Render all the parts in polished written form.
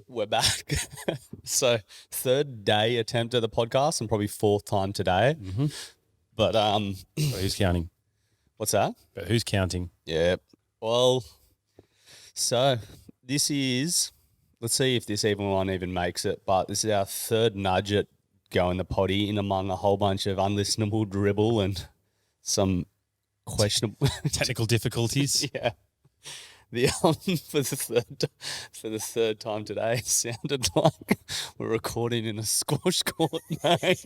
We're back. So third day attempt at the podcast and probably fourth time today. Mm-hmm. But So who's counting? what's that? But who's counting? Yeah. Well, so this is, let's see if this one even makes it, but this is our third nudge at going the potty in among a whole bunch of unlistenable dribble and some questionable Technical difficulties. Yeah. The for the third time today, it sounded like we're recording in a squash court, mate.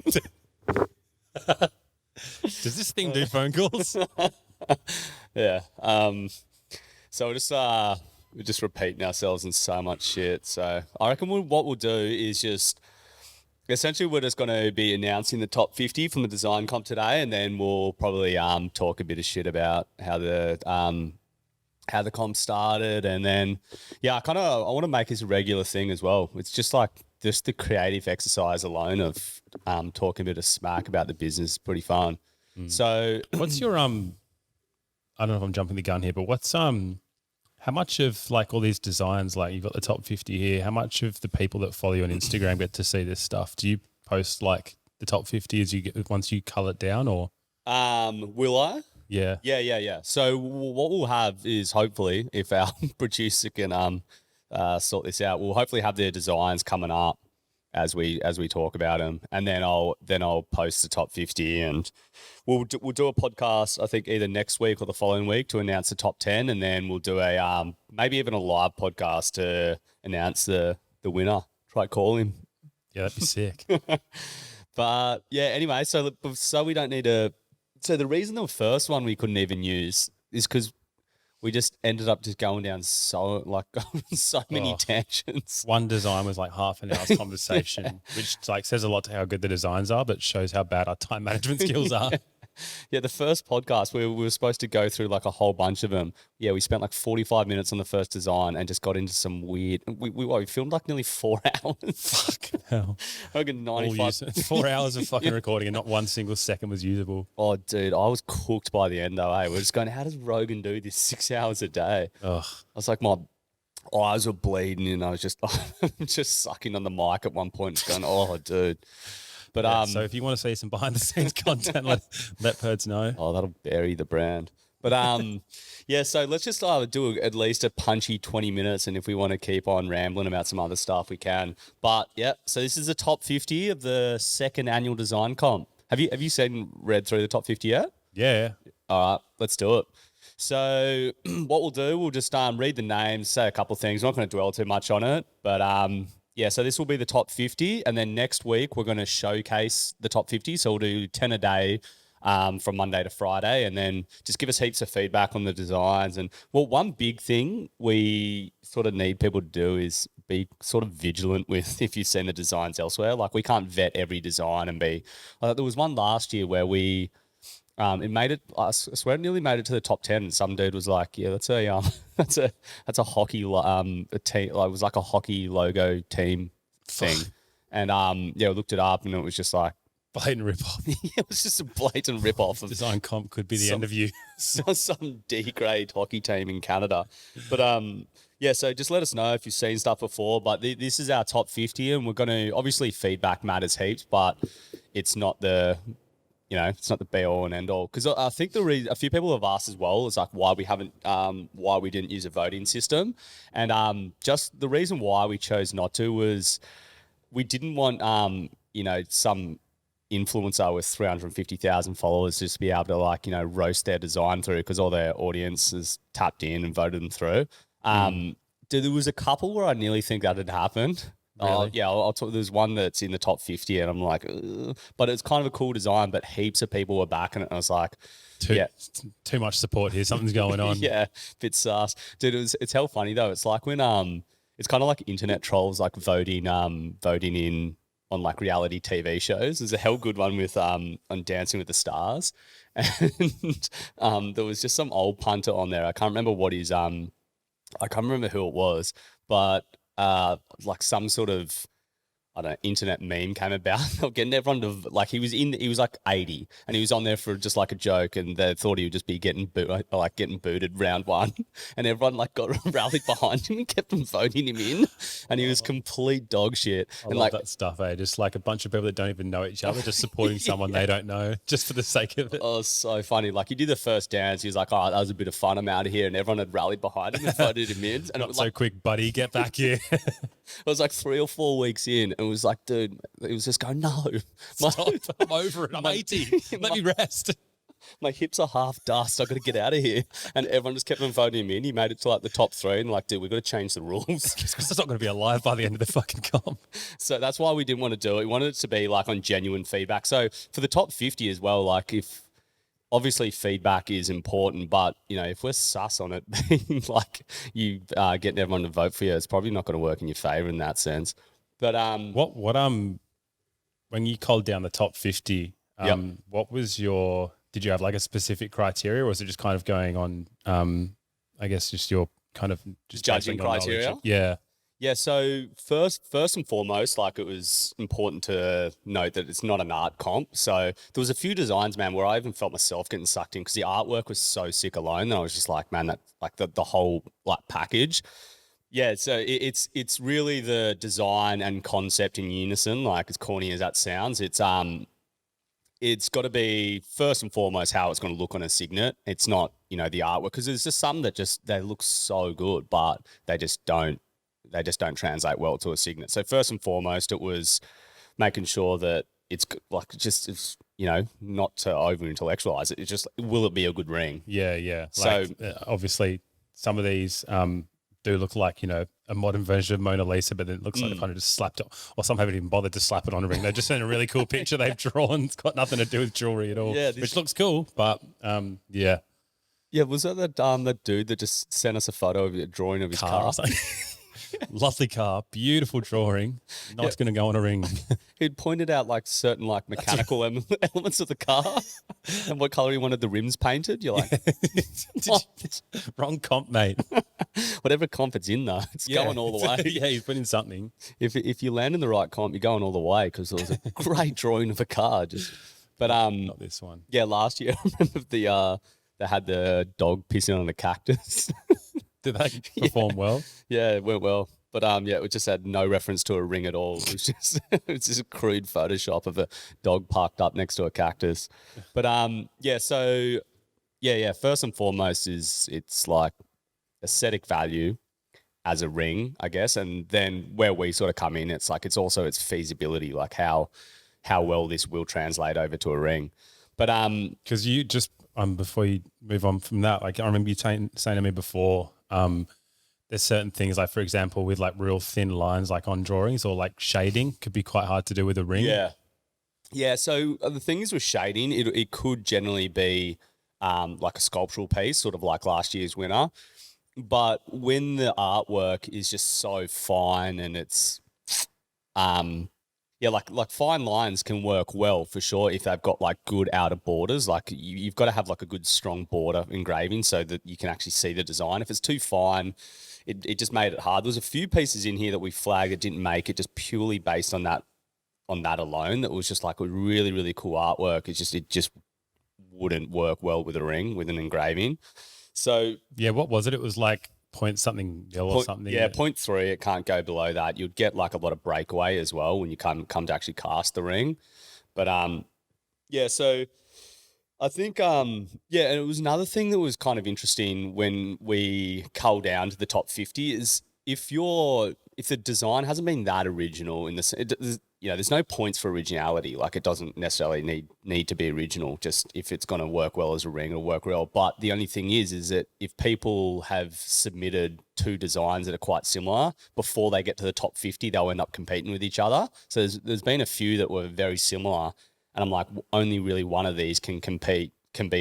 Does this thing do phone calls? Yeah. So we're just repeating ourselves in so much shit. So I reckon what we'll do is just essentially we're just going to be announcing the top 50 from the design comp today, and then we'll probably talk a bit of shit about how the comp started, and then I want to make this a regular thing as well. It's just the creative exercise alone of talking a bit of smack about the business is pretty fun. So What's your I don't know if I'm jumping the gun here, but what's how much of like all these designs, like you've got the top 50 here, how much of the people that follow you on Instagram get to see this stuff? Do you post like the top 50 as you get once you cull it down, or will I? Yeah. Yeah. So what we'll have is, hopefully, if our producer can sort this out, we'll hopefully have their designs coming up as we talk about them, and then I'll post the top 50, and we'll do a podcast, I think either next week or the following week, to announce the top 10, and then we'll do a maybe even a live podcast to announce the winner. Try call him. Yeah, that'd be sick. But yeah, anyway, so we don't need to. So the reason the first one we couldn't even use is because we just ended up just going down so many tangents. One design was like half an hour's conversation, which like says a lot to how good the designs are, but shows how bad our time management skills are. Yeah, the first podcast, we were supposed to go through like a whole bunch of them. Yeah, we spent like 45 minutes on the first design and just got into some weird. We filmed like nearly 4 hours. Fuck hell. I reckon 95. 4 hours of fucking recording and not one single second was usable. Oh, dude, I was cooked by the end though. We're just going, how does Rogan do this 6 hours a day? Ugh. I was like, my eyes were bleeding and I was just just sucking on the mic at one point, going, oh, dude. But so if you want to see some behind the scenes content, let Perds know. Oh, that'll bury the brand. But yeah, so let's just do at least a punchy 20 minutes, and if we want to keep on rambling about some other stuff, we can. But yeah, so this is the top 50 of the second annual design comp. Have you read through the top 50 yet? Yeah. All right, let's do it. So what we'll do, we'll just read the names, say a couple of things. We're not going to dwell too much on it, but yeah, so this will be the top 50, and then next week we're going to showcase the top 50. So we'll do 10 a day from Monday to Friday, and then just give us heaps of feedback on the designs. And well, one big thing we sort of need people to do is be sort of vigilant with if you've seen the designs elsewhere. Like we can't vet every design and be. There was one last year where we. It made it. I swear, it nearly made it to the top 10. And some dude was like, "Yeah, that's a hockey a team. Like, it was like a hockey logo team thing." And we looked it up, and it was just like blatant rip-off. It was just a blatant rip-off of design comp. Could be the end of you. some D-grade hockey team in Canada. But yeah, so just let us know if you've seen stuff before. But this is our top 50, and we're going to obviously feedback matters heaps, but it's not the. It's not the be all and end all, because I think a few people have asked as well is like why we didn't use a voting system, and just the reason why we chose not to was we didn't want some influencer with 350,000 followers just to be able to roast their design through, because all their audience is tapped in and voted them through. There was a couple where I nearly think that had happened. Really? Yeah, I'll talk. There's one that's in the top 50, and I'm like, ugh. But it's kind of a cool design. But heaps of people were backing it, and I was like, too much support here. Something's going on. Yeah, bit sus, dude. It's hell funny though. It's like when it's kind of like internet trolls like voting in on like reality TV shows. There's a hell good one with on Dancing with the Stars, and there was just some old punter on there. I can't remember what his I can't remember who it was, but like some sort of I don't know, internet meme came about. They were getting everyone to like he was like 80 and he was on there for just like a joke and they thought he would just be getting booted round one and everyone like got rallied behind him and kept on voting him in and he was complete dog shit. I and love that stuff, eh? Just like a bunch of people that don't even know each other, just supporting someone they don't know, just for the sake of it. Oh, so funny. Like he did the first dance, he was like, "Oh, that was a bit of fun. I'm out of here," and everyone had rallied behind him and voted him in. And Not it was so like, quick, buddy. Get back here. it was like 3 or 4 weeks in, and it was like, dude, it was just going, no, Stop. I'm over it. I'm 80. Let me rest. My hips are half dust. I've got to get out of here. And everyone just kept on voting him in. He made it to like the top 3 and like, dude, we've got to change the rules. Because it's not going to be alive by the end of the fucking comp. So that's why we didn't want to do it. We wanted it to be like on genuine feedback. So for the top 50 as well, like if obviously feedback is important, but you know, if we're sus on it being like you getting everyone to vote for you, it's probably not going to work in your favor in that sense. But when you culled down the top 50, what was did you have like a specific criteria or was it just kind of going on, I guess just your kind of just judging criteria? Yeah. Yeah, so first and foremost, like it was important to note that it's not an art comp. So there was a few designs, man, where I even felt myself getting sucked in because the artwork was so sick alone that I was just like, man, that like the whole like package. Yeah, so it's really the design and concept in unison. Like as corny as that sounds, it's got to be first and foremost how it's going to look on a signet. It's not the artwork because there's just some that they look so good, but they just don't translate well to a signet. So first and foremost, it was making sure that it's like it's not to over intellectualize it. It's just will it be a good ring? Yeah. So obviously some of these do look like a modern version of Mona Lisa, but then it looks like they've kind of just slapped it, or some haven't even bothered to slap it on a ring. They've just sent a really cool picture they've drawn. It's got nothing to do with jewelry at all. Yeah, which looks cool, but yeah. Yeah, was that dude that just sent us a photo of a drawing of his car? Lovely car, beautiful drawing. Not going to go on a ring. He'd pointed out like certain like mechanical elements of the car and what color he wanted the rims painted. You're like, wrong comp, mate. Whatever comp it's in though, it's going all the way. Yeah, he's put in something. If you land in the right comp, you're going all the way because it was a great drawing of a car. But not this one. Yeah, last year I remember they had the dog pissing on the cactus. Did that perform well? Yeah, it went well. But it just had no reference to a ring at all. It was just a crude Photoshop of a dog parked up next to a cactus. But first and foremost it's like aesthetic value as a ring, I guess. And then where we sort of come in, it's like it's also its feasibility, like how well this will translate over to a ring. But because you just before you move on from that, like I remember you saying to me before, there's certain things like, for example, with like real thin lines, like on drawings or like shading could be quite hard to do with a ring. Yeah. So the thing is with shading, it could generally be like a sculptural piece, sort of like last year's winner. But when the artwork is just so fine and it's like fine lines can work well for sure if they've got like good outer borders. Like you've got to have like a good strong border engraving so that you can actually see the design. If it's too fine, it just made it hard. There was a few pieces in here that we flagged that didn't make it just purely based on that alone. That was just like a really, really cool artwork. It just wouldn't work well with a ring, with an engraving. So yeah, what was it? It was like point something mil or something. Yeah, 0.3. It can't go below that. You'd get like a lot of breakaway as well when you come to actually cast the ring. But so I think and it was another thing that was kind of interesting when we cull down to the top 50 is if the design hasn't been that original there's no points for originality. Like it doesn't necessarily need to be original. Just if it's going to work well as a ring, it'll work well. But the only thing is that if people have submitted 2 designs that are quite similar before they get to the top 50, they'll end up competing with each other. So there's been a few that were very similar, and I'm like, only really one of these can be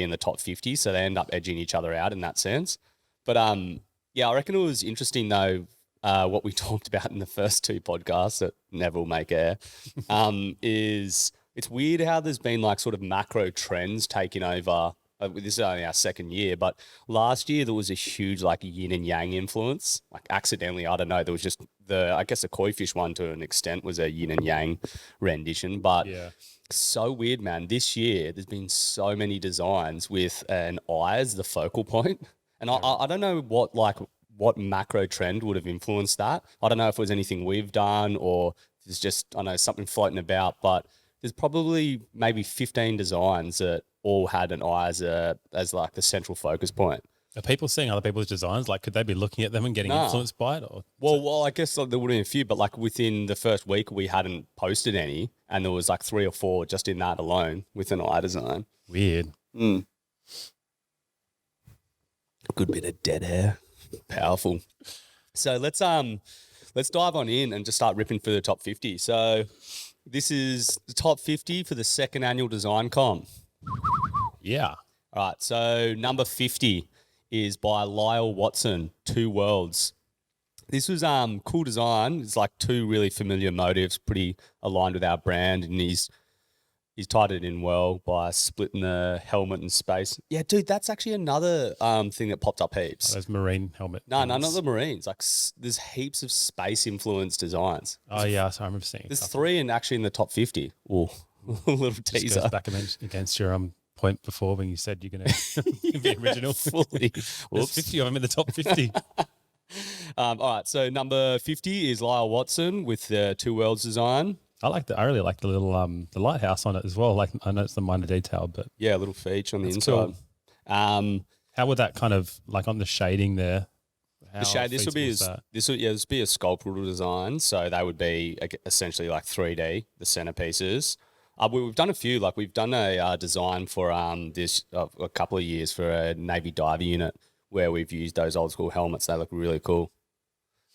in the top 50. So they end up edging each other out in that sense. But I reckon it was interesting though. What we talked about in the first 2 podcasts that never will make air, is it's weird how there's been like sort of macro trends taking over. This is only our 2nd year, but last year there was a huge like yin and yang influence. Like accidentally, I don't know, there was just I guess the koi fish one to an extent was a yin and yang rendition, but Yeah. so weird, man. This year, there's been so many designs with an eye as the focal point. And I don't know what macro trend would have influenced that. I don't know if it was anything we've done or there's just, I know, something floating about, but there's probably maybe 15 designs that all had an eye as like the central focus point. Are people seeing other people's designs? Like, could they be looking at them and getting influenced by it? Or Well, I guess like, there would have been a few, but like within the first week, we hadn't posted any, and there was like 3 or 4 just in that alone with an eye design. Weird. A good bit of dead hair, powerful. So let's dive on in and just start ripping through the top 50. So this is the top 50 for the second annual design comp. Yeah. All right, so number 50 is by Lyle Watson, Two Worlds. This was cool design. It's like 2 really familiar motifs, pretty aligned with our brand, and he's tied it in well by splitting the helmet and space. Yeah, dude, that's actually another thing that popped up heaps. Those marine helmet. No, not the Marines. Like there's heaps of space influenced designs. Oh yeah, so I remember seeing. There's 3 and actually in the top 50. Oh, a little teaser. Just goes back against your point before when you said you're going to be original. Fully. There's 50 of them in the top 50. All right, so number 50 is Lyle Watson with the Two Worlds design. I really like the little the lighthouse on it as well. Like, I know it's the minor detail, but Yeah, a little feature on the That's inside. cool. How would that kind of, like, on the shading there? The shade. This would be a sculptural design, so they would be essentially like 3D. The centerpieces. We've done a few. Like we've done a design for this a couple of years for a Navy diver unit where we've used those old school helmets. They look really cool.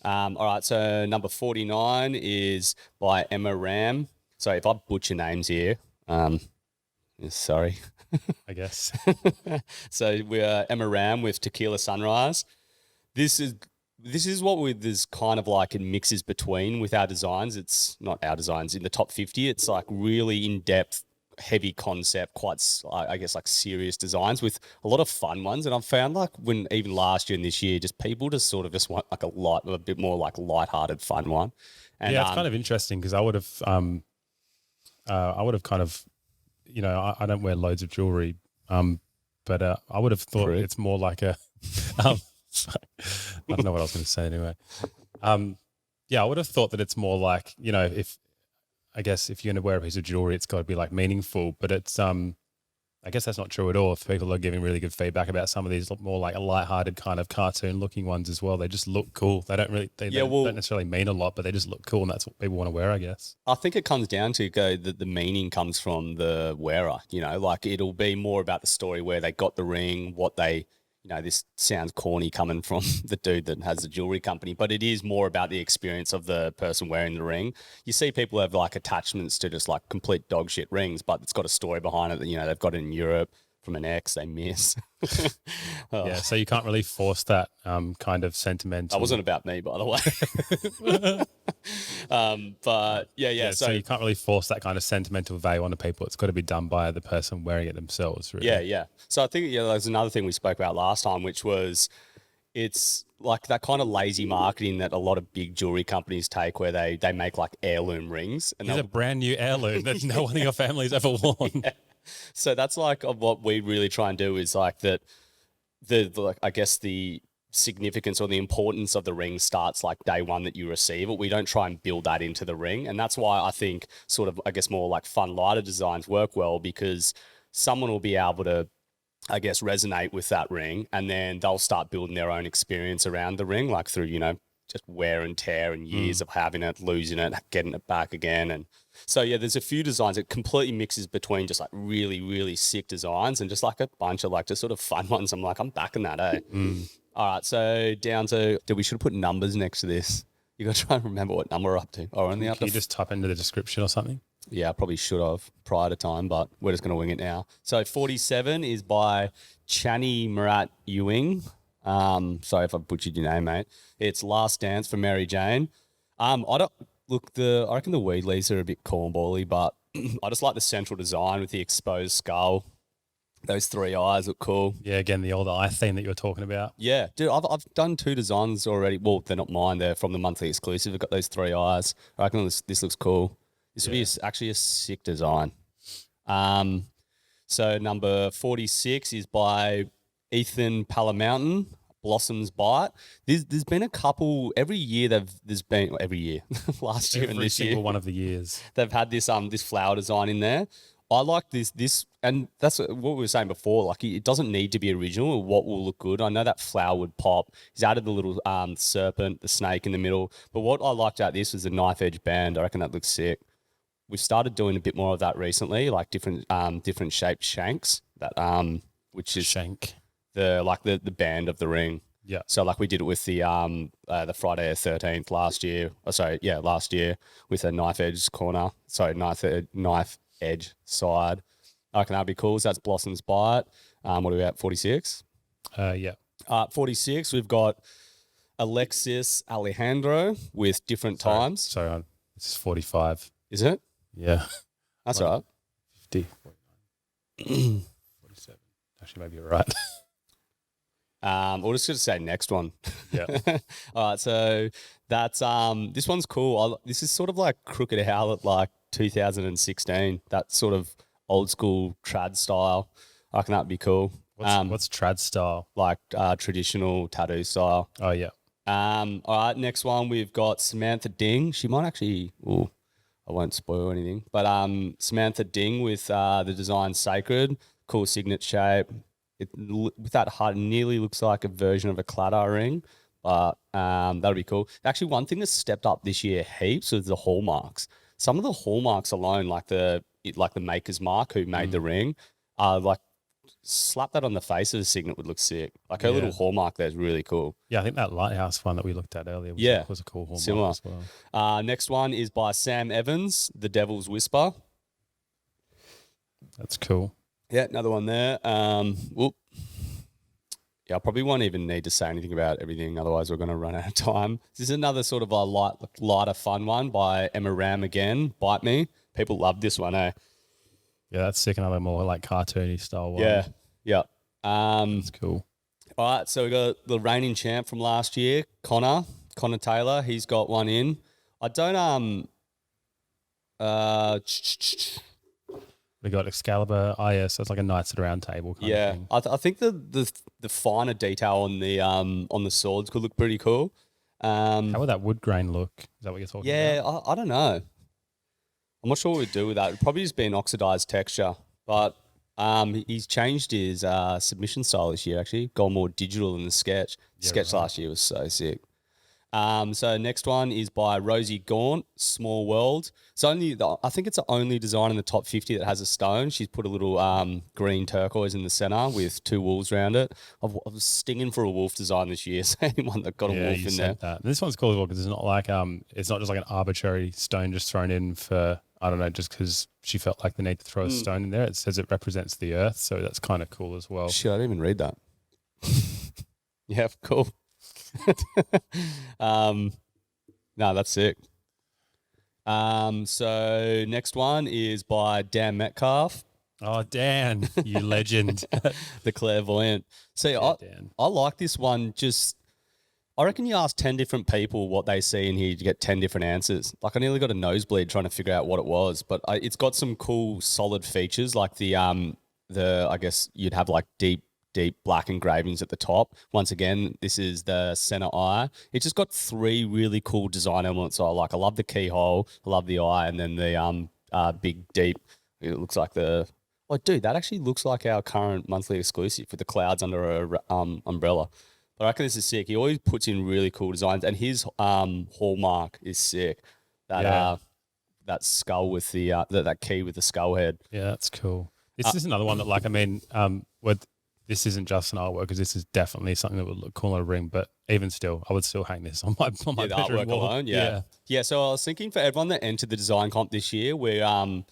All right, so number 49 is by Emma Ram. So if I butcher names here, sorry. I guess. So we're Emma Ram with Tequila Sunrise. This is what this kind of like it mixes between with our designs. It's not our designs in the top 50. It's like really in-depth, heavy concept, quite, I guess, like serious designs with a lot of fun ones. And I've found like when even last year and this year, just people just sort of just want like a bit more like lighthearted fun one. And, yeah, it's kind of interesting because I would have kind of, I don't wear loads of jewelry, but I would have thought it's more like a, I don't know what I was going to say anyway. I would have thought that it's more like, if you're going to wear a piece of jewelry, it's got to be like meaningful, but it's, I guess that's not true at all. If people are giving really good feedback about some of these more like a lighthearted kind of cartoon looking ones as well. They just look cool. They don't really, don't necessarily mean a lot, but they just look cool, and that's what people want to wear, I guess. I think it comes down to that the meaning comes from the wearer, like it'll be more about the story where they got the ring, what they, this sounds corny coming from the dude that has the jewelry company, but it is more about the experience of the person wearing the ring. You see people have like attachments to just like complete dog shit rings, but it's got a story behind it that, they've got it in Europe from an ex they miss. Yeah, so you can't really force that kind of sentimental. That wasn't about me, by the way. But so you can't really force that kind of sentimental value onto people. It's got to be done by the person wearing it themselves, really. Yeah. So I think there's another thing we spoke about last time, which was it's like that kind of lazy marketing that a lot of big jewelry companies take where they make like heirloom rings. And it's a brand new heirloom that no one in your family's ever worn. Yeah. So that's like what we really try and do is like that I guess the significance or the importance of the ring starts like day one that you receive it. We don't try and build that into the ring. And that's why I think sort of, I guess, more like fun, lighter designs work well, because someone will be able to, I guess, resonate with that ring, and then they'll start building their own experience around the ring, like through, just wear and tear and years of having it, losing it, getting it back again. And so, there's a few designs that completely mixes between just like really, really sick designs and just like a bunch of like just sort of fun ones. I'm like, I'm backing that, eh? All right, so down to, we should have put numbers next to this. You got to try and remember what number we're up to. Or only up Can to you just type into the description or something? Yeah, I probably should have prior to time, but we're just going to wing it now. So 47 is by Chani Murat Ewing. Sorry if I butchered your name, mate. It's Last Dance for Mary Jane. I reckon the weed leaves are a bit cornbally, but I just like the central design with the exposed skull. Those three eyes look cool. Yeah, again, the old eye theme that you were talking about. Yeah, dude, I've done 2 designs already. Well, they're not mine. They're from the monthly exclusive. I've got those three eyes. I reckon this looks cool. This will be actually a sick design. So number 46 is by Ethan Palamountain, Blossom's Bite. There's been a couple every year. Every year, last year and Every this year, single one of the years. they've had this flower design in there. I like this, and that's what we were saying before. Like, it doesn't need to be original or what will look good. I know that flower would pop. He's added the little serpent, the snake in the middle. But what I liked about this was the knife edge band. I reckon that looks sick. We've started doing a bit more of that recently, like different shaped shanks. That which is Shank. the band of the ring. Yeah. So like we did it with the Friday the 13th last year. Last year with a knife edge corner. Sorry, knife edge side. I reckon that'd be cool. So that's Blossom's Bite. What are we at? 46? Yeah. 46, we've got Alexis Alejandro with different times. Sorry, this is 45. Is it? Yeah. That's right. 50, 49, 47. Actually, maybe you're right. We're just going to say next one. Yeah. All right, so that's this one's cool. This is sort of like Crooked Howlet, like 2016. That sort of old school trad style. I reckon that'd be cool. What's trad style? Like traditional tattoo style. Oh yeah. All right, next one we've got Samantha Ding. She might actually. Ooh, I won't spoil anything, but Samantha Ding with the design Sacred, cool signet shape. With that heart, it nearly looks like a version of a claddar ring, but that'll be cool. Actually, one thing that's stepped up this year heaps is the hallmarks. Some of the hallmarks alone, like the maker's mark who made the ring, like slap that on the face of the signet would look sick. Like her little hallmark there is really cool. Yeah, I think that lighthouse one that we looked at earlier was a cool hallmark similar as well. Next one is by Sam Evans, The Devil's Whisper. That's cool. Yeah, another one there. Whoop. Yeah, I probably won't even need to say anything about everything, otherwise we're going to run out of time. This is another sort of a lighter, fun one by Emma Ram again, Bite Me. People love this one, eh? Yeah, that's sick. Another more like cartoony style one. Yeah. That's cool. All right, so we got the reigning champ from last year, Connor Taylor. He's got one in. I don't We got Excalibur. Oh, yeah, so it's like a Knights at a Round Table kind of thing. I think the finer detail on the swords could look pretty cool. How would that wood grain look? Is that what you're talking about? Yeah, I don't know. I'm not sure what we'd do with that. It'd probably just be an oxidized texture. But he's changed his submission style this year, actually. Gone more digital than the sketch. Sketch last year was so sick. So next one is by Rosie Gaunt, Small World. I think it's the only design in the top 50 that has a stone. She's put a little green turquoise in the center with 2 wolves around it. I was stinging for a wolf design this year, so anyone that got a wolf in there. That. This one's cool as well because it's not like it's not just like an arbitrary stone just thrown in for, I don't know, just because she felt like the need to throw a stone in there. It says it represents the earth, so that's kind of cool as well. Shit, I didn't even read that. Yeah, cool. No, that's sick. So next one is by Dan Metcalf. Oh, Dan, you legend. The Clairvoyant. See, I like this one. I reckon you ask 10 different people what they see in here, you get 10 different answers. Like, I nearly got a nosebleed trying to figure out what it was, but it's got some cool solid features, like I guess you'd have like deep black engravings at the top. Once again, this is the center eye. It's just got 3 really cool design elements I like. I love the keyhole, I love the eye, and then the big deep. It looks like that actually looks like our current monthly exclusive with the clouds under a umbrella. But I reckon this is sick. He always puts in really cool designs, and his hallmark is sick. That skull with the that key with the skull head. Yeah, that's cool. This is another one that, like, I mean, this isn't just an artwork, because this is definitely something that would look cool on a ring. But even still, I would still hang this on my the bedroom artwork wall. alone. Yeah. So I was thinking for everyone that entered the design comp this year, we're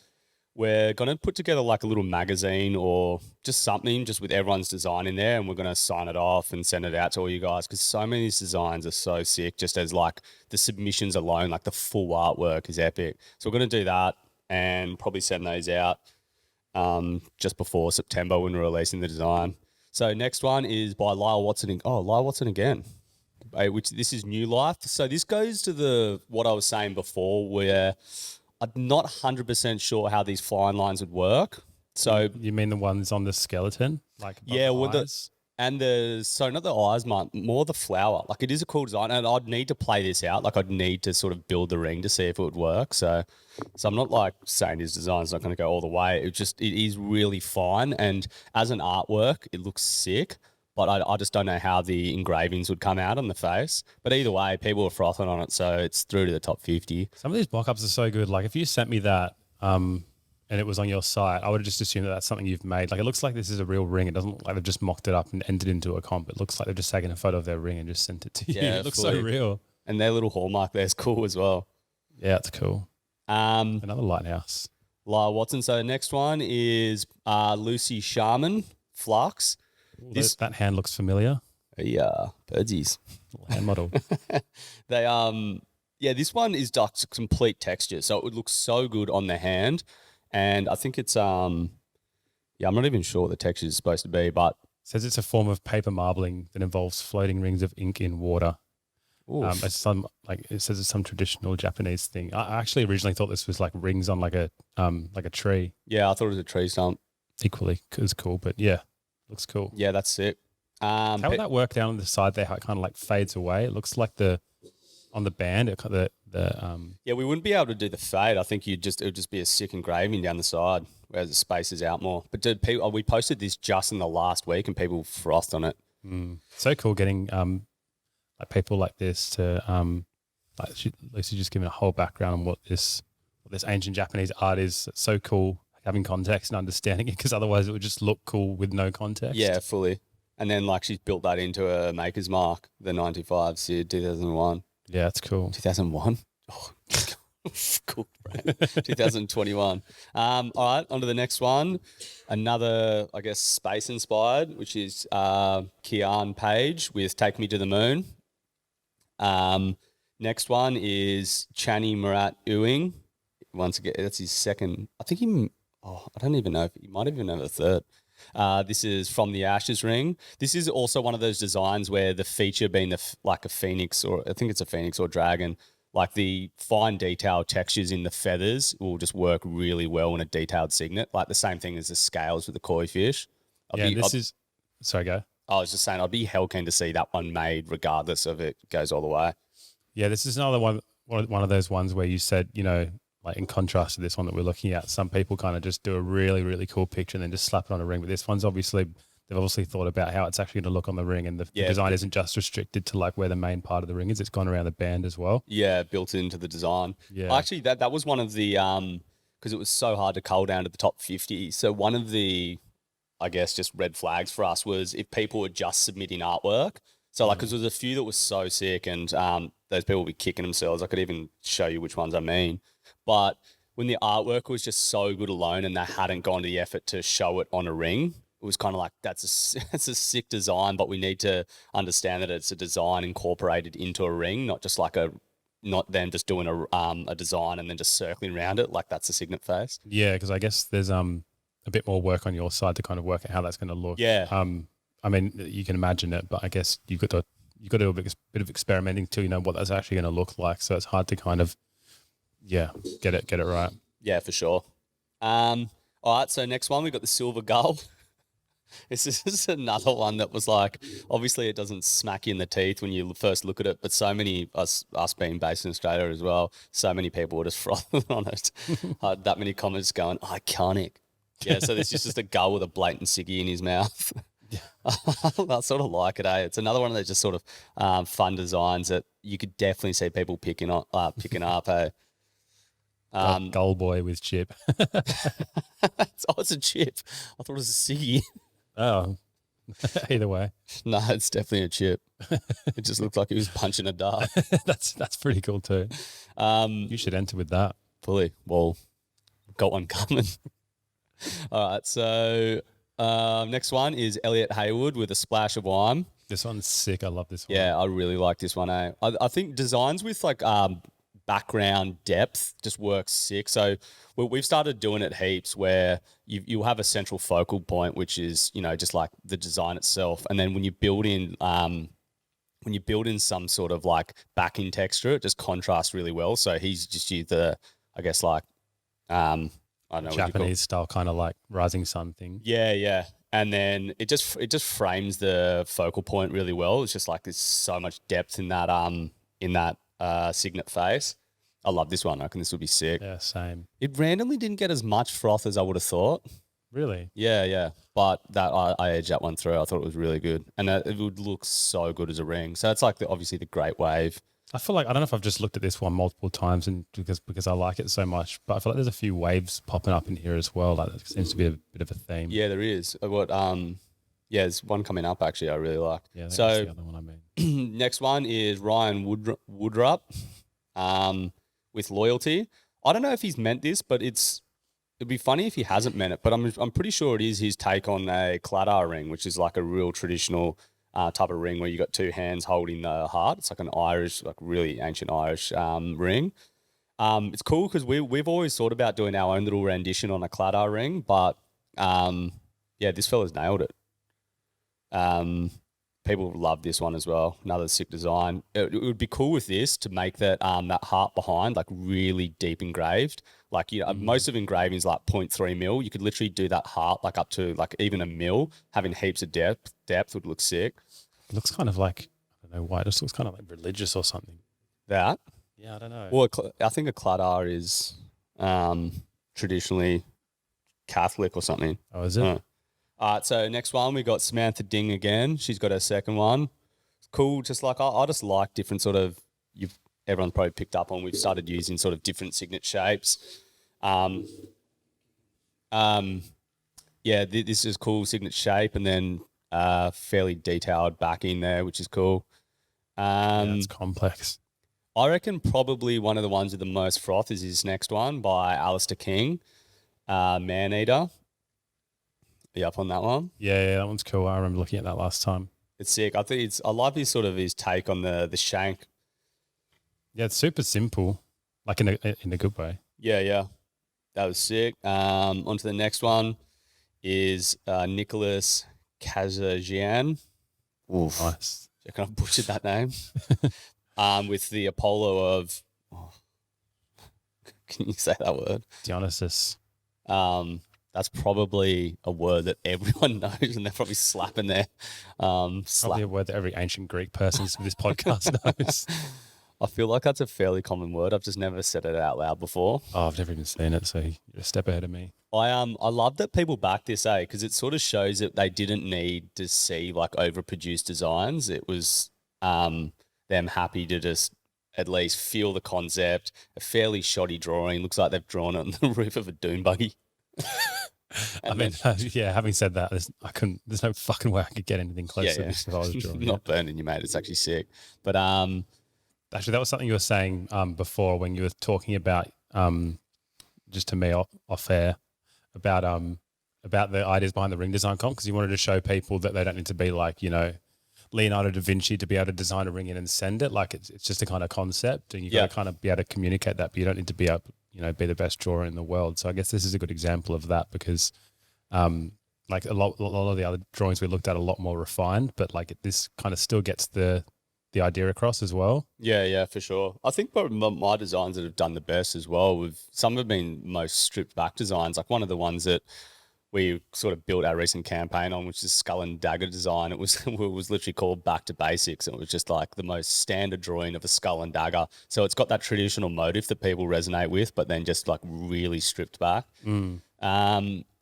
going to put together like a little magazine or just something just with everyone's design in there, and we're going to sign it off and send it out to all you guys, because so many of these designs are so sick, just as like the submissions alone, like the full artwork is epic. So we're going to do that and probably send those out. just before September when we're releasing the design. So next one is by Lyle Watson. Lyle Watson again, which this is New Life. So this goes to what I was saying before, where I'm not 100% sure how these flying lines would work. So you mean the ones on the skeleton, like eyes? So not the eyes, more the flower. Like it is a cool design, and I'd need to play this out. Like I'd need to sort of build the ring to see if it would work. So I'm not like saying his design's not going to go all the way. It is really fine, and as an artwork, it looks sick. But I just don't know how the engravings would come out on the face. But either way, people are frothing on it, so it's through to the top 50. Some of these mock-ups are so good. Like if you sent me that and it was on your site, I would have just assumed that that's something you've made. Like it looks like this is a real ring. It doesn't look like they've just mocked it up and entered into a comp. It looks like they've just taken a photo of their ring and just sent it to you. It looks so real. And their little hallmark there is cool as well. Yeah, it's cool. Another lighthouse. Lyle Watson. So the next one is Lucy Sharman, Flux. That hand looks familiar. Yeah, birdsies. Hand model. This one is just complete texture. So it would look so good on the hand. And I think it's, I'm not even sure what the texture is supposed to be, but. It says it's a form of paper marbling that involves floating rings of ink in water. It says it's some traditional Japanese thing. I actually originally thought this was like rings on like a tree. Yeah, I thought it was a tree stump. Equally, it was cool, but yeah, looks cool. Yeah, that's it. How would that work down on the side there? How it kind of like fades away. It looks like on the band, Yeah, we wouldn't be able to do the fade. I think it would just be a sick engraving down the side, whereas the spaces out more. But we posted this just in the last week, and people frothed on it. So cool getting like people like this to Lucy just giving a whole background on what this ancient Japanese art is. It's so cool having context and understanding it, because otherwise it would just look cool with no context. Yeah, fully. And then like she's built that into a maker's mark, the 95 Sid 2001. Yeah, it's cool. 2001? Oh, cool, bro. 2021. All right, on to the next one. Another, I guess, space-inspired, which is Kian Page with Take Me to the Moon. Next one is Chani Murat Ewing. Once again, that's his second. I think I don't even know if he might even have a third. This is From the Ashes ring. This is also one of those designs where the feature being like a phoenix, or I think it's a phoenix or dragon, like the fine detail textures in the feathers will just work really well in a detailed signet. Like the same thing as the scales with the koi fish. Sorry, go. I was just saying I'd be hell keen to see that one made regardless of it goes all the way. Yeah, this is another one of those ones where you said, like in contrast to this one that we're looking at, some people kind of just do a really, really cool picture and then just slap it on a ring. But this one's they've obviously thought about how it's actually going to look on the ring, and the design isn't just restricted to like where the main part of the ring is. It's gone around the band as well. Yeah, built into the design. Yeah. Actually, that was one of the, because it was so hard to cull down to the top 50. So one of the, I guess, just red flags for us was if people were just submitting artwork. So like, because there was a few that was so sick, and those people would be kicking themselves. I could even show you which ones I mean. But when the artwork was just so good alone and they hadn't gone to the effort to show it on a ring, it was kind of like, that's a sick design, but we need to understand that it's a design incorporated into a ring, not them just doing a design and then just circling around it like that's a signet face. Yeah, because I guess there's a bit more work on your side to kind of work out how that's going to look. Yeah. I mean, you can imagine it, but I guess you've got to do a bit of experimenting till you know what that's actually going to look like. So it's hard to kind of, get it right. Yeah, for sure. All right, so next one, we've got the silver gull. This is another one that was like, obviously it doesn't smack you in the teeth when you first look at it, but so many, us being based in Australia as well, so many people were just frothing on it. That many comments going, iconic. Yeah, so this is just a gull with a blatant ciggy in his mouth. I sort of like it, eh? It's another one of those just sort of fun designs that you could definitely see people picking up, eh? Gull boy with chip. It's a chip. I thought it was a ciggy. Oh, either way. No, it's definitely a chip. It just looked like he was punching a dart. That's pretty cool too. You should enter with that. Fully. Well, got one coming. All right, so next one is Elliot Hayward with a splash of wine. This one's sick. I love this one. Yeah, I really like this one. I think designs with like background depth just works sick. So we've started doing it heaps where you'll have a central focal point, which is, you know, just like the design itself. And then when you build in some sort of like backing texture, it just contrasts really well. So he's just used the, I guess like, I don't know, Japanese style kind of like rising sun thing. Yeah, yeah. And then it just frames the focal point really well. It's just like there's so much depth in that signet face. I love this one. I reckon this would be sick. Yeah, same. It randomly didn't get as much froth as I would have thought. Really? Yeah, yeah. But that I edged that one through. I thought it was really good, and it would look so good as a ring. So it's like obviously the Great Wave. I feel like, I don't know if I've just looked at this one multiple times and because I like it so much, but I feel like there's a few waves popping up in here as well. Like it seems to be a bit of a theme. Yeah, there is. There's one coming up actually I really like. Yeah, that's so the other one I mean. next one is Ryan Woodrup, with Loyalty. I don't know if he's meant this, but it'd be funny if he hasn't meant it, but I'm pretty sure it is his take on a Cladar ring, which is like a real traditional type of ring where you got two hands holding the heart. It's like an Irish, like really ancient Irish ring. It's cool because we've always thought about doing our own little rendition on a Cladar ring, but this fella's nailed it. People love this one as well. Another sick design. It would be cool with this to make that heart behind like really deep engraved. Like, you know, most of engraving is like 0.3 mil. You could literally do that heart like up to like even a mil. Having heaps of depth would look sick. It looks kind of like, I don't know why, it just looks kind of like religious or something. That? Yeah, I don't know. Well, I think a Cladar is traditionally Catholic or something. Oh, is it? All right, so next one, we got Samantha Ding again. She's got her second one. It's cool. Just like, I just like different sort of, everyone's probably picked up on, we've started using sort of different signet shapes. This is cool signet shape, and then fairly detailed backing there, which is cool. It's complex. I reckon probably one of the ones with the most froth is his next one by Alistair King, Maneater. You up on that one? Yeah, that one's cool. I remember looking at that last time. It's sick. I love his take on the shank. Yeah, it's super simple, like in a good way. Yeah. That was sick. On to the next one is Nicholas Kazajian. Oof. Nice. Can I butchered that name? With the Apollo of, can you say that word? Dionysus. That's probably a word that everyone knows, and they're probably slapping their Probably a word that every ancient Greek person with this podcast knows. I feel like that's a fairly common word. I've just never said it out loud before. Oh, I've never even seen it, so you're a step ahead of me. I love that people back this, because it sort of shows that they didn't need to see like overproduced designs. It was them happy to just at least feel the concept. A fairly shoddy drawing. Looks like they've drawn it on the roof of a dune buggy. I mean, having said that, there's no fucking way I could get anything close to this if I was drawing Not burning you, mate. It's actually sick. But actually, that was something you were saying before when you were talking about just to me off air about the ideas behind the ring design comp, because you wanted to show people that they don't need to be like, you know, Leonardo da Vinci to be able to design a ring in and send it. Like it's just a kind of concept, and you've got to kind of be able to communicate that, but you don't need to be able, you know, be the best drawer in the world. So I guess this is a good example of that, because like a lot of the other drawings we looked at are a lot more refined, but like this kind of still gets the idea across as well. Yeah, for sure. I think probably my designs that have done the best as well, some have been most stripped back designs. Like one of the ones that we sort of built our recent campaign on, which is Skull and Dagger design. It was literally called Back to Basics. And it was just like the most standard drawing of a skull and dagger. So it's got that traditional motif that people resonate with, but then just like really stripped back. All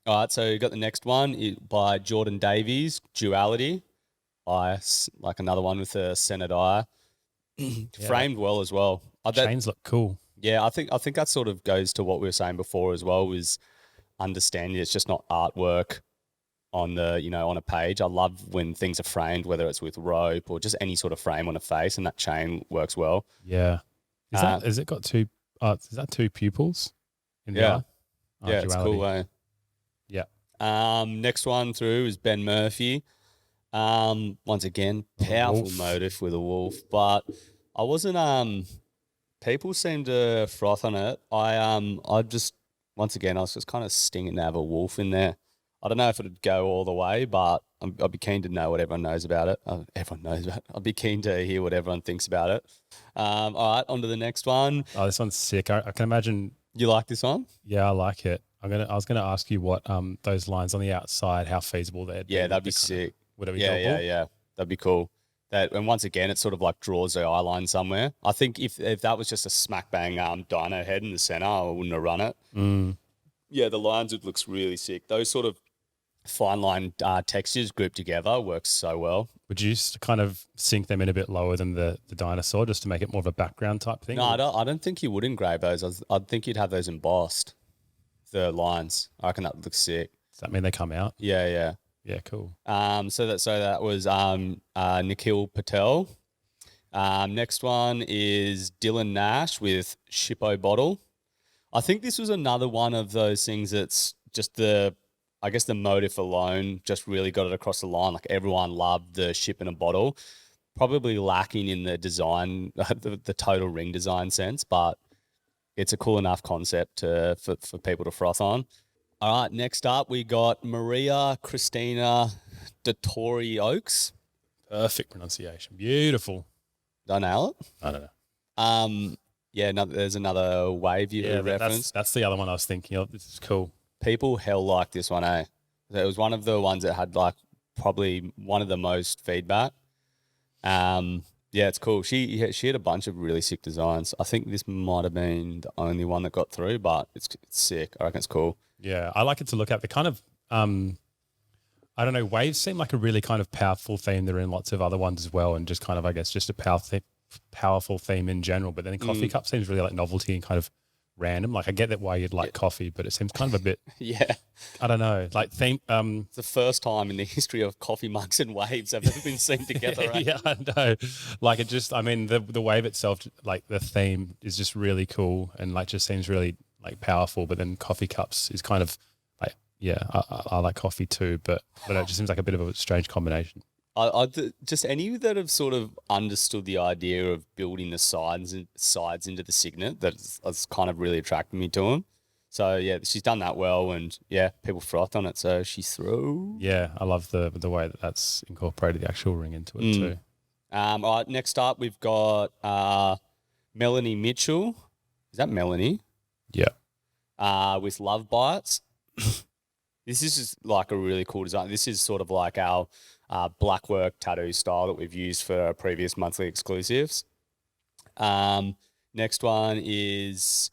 right, so you got the next one by Jordan Davies, Duality. Like another one with a centered eye. Framed well as well. Chains look cool. Yeah, I think that sort of goes to what we were saying before as well, was understanding it's just not artwork on a page. I love when things are framed, whether it's with rope or just any sort of frame on a face, and that chain works well. Yeah. Is it got two? Is that two pupils? In the eye? Yeah, it's cool. Yeah. Next one through is Ben Murphy. Once again, powerful motif with a wolf, but I wasn't People seem to froth on it. I just once again I was just kind of stinging to have a wolf in there. I don't know if it'd go all the way, but I'd be keen to know what everyone knows about it. Everyone knows about it. I'd be keen to hear what everyone thinks about it. All right, on to the next one. Oh, this one's sick. I can imagine. You like this one? Yeah, I like it. I was gonna ask you what those lines on the outside, how feasible they'd be. Yeah, that'd be sick. Would it be Yeah, doable? yeah. That'd be cool. And once again, it sort of like draws the eye line somewhere. I think if that was just a smack bang dino head in the center, I wouldn't have run it. Yeah, the lines would looks really sick. Those sort of fine line textures grouped together works so well. Would you just kind of sink them in a bit lower than the dinosaur just to make it more of a background type thing? No, I don't think you would engrave those. I'd think you'd have those embossed, the lines. I reckon that looks sick. Does that mean they come out? Yeah. Yeah, cool. So that was Nikhil Patel. Next one is Dylan Nash with Shippo Bottle. I think this was another one of those things that's just I guess the motif alone just really got it across the line. Like everyone loved the ship in a bottle. Probably lacking in the design, the total ring design sense, but it's a cool enough concept for people to froth on. All right, next up we got Maria Christina Dottori Oaks. Perfect pronunciation. Beautiful. Did I nail it? I don't know. Yeah, there's another wave you reference. That's the other one I was thinking of. This is cool. People hell like this one, eh? It was one of the ones that had like probably one of the most feedback. Yeah, it's cool. She had a bunch of really sick designs. I think this might have been the only one that got through, but it's sick. I reckon it's cool. Yeah, I like it to look at. The kind of, I don't know, waves seem like a really kind of powerful theme. They're in lots of other ones as well, and just kind of, I guess, just a powerful theme in general. But then a coffee cup seems really like novelty and kind of random. Like I get that why you'd like coffee, but it seems kind of a bit, yeah, I don't know, like theme. It's the first time in the history of coffee mugs and waves have ever been seen together. Right? Yeah, I know. Like it just, I mean, the wave itself, like the theme is just really cool and like just seems really like powerful. But then coffee cups is kind of like, yeah, I like coffee too, but it just seems like a bit of a strange combination. Just any that have sort of understood the idea of building the sides into the signet that's kind of really attracted me to them. So yeah, she's done that well, and yeah, people frothed on it. So she's through. Yeah, I love the way that that's incorporated the actual ring into it too. All right, next up we've got Melanie Mitchell. Is that Melanie? Yeah. With Love Bites. This is just like a really cool design. This is sort of like our black work tattoo style that we've used for our previous monthly exclusives. Next one is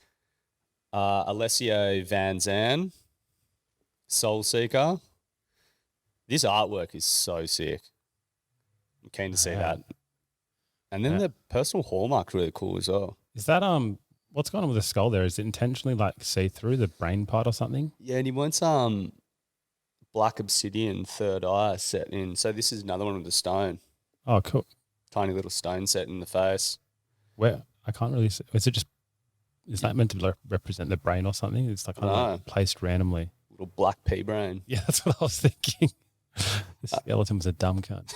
Alessio Van Zandt, Soul Seeker. This artwork is so sick. I'm keen to see that. And then the personal hallmark's really cool as well. Is that what's going on with the skull there? Is it intentionally like see through the brain part or something? Yeah, and he wants black obsidian third eye set in. So this is another one with the stone. Oh, cool. Tiny little stone set in the face. Where I can't really see. Is that meant to represent the brain or something? It's like kind of like placed randomly. Little black pea brain. Yeah, that's what I was thinking. The skeleton was a dumb cunt.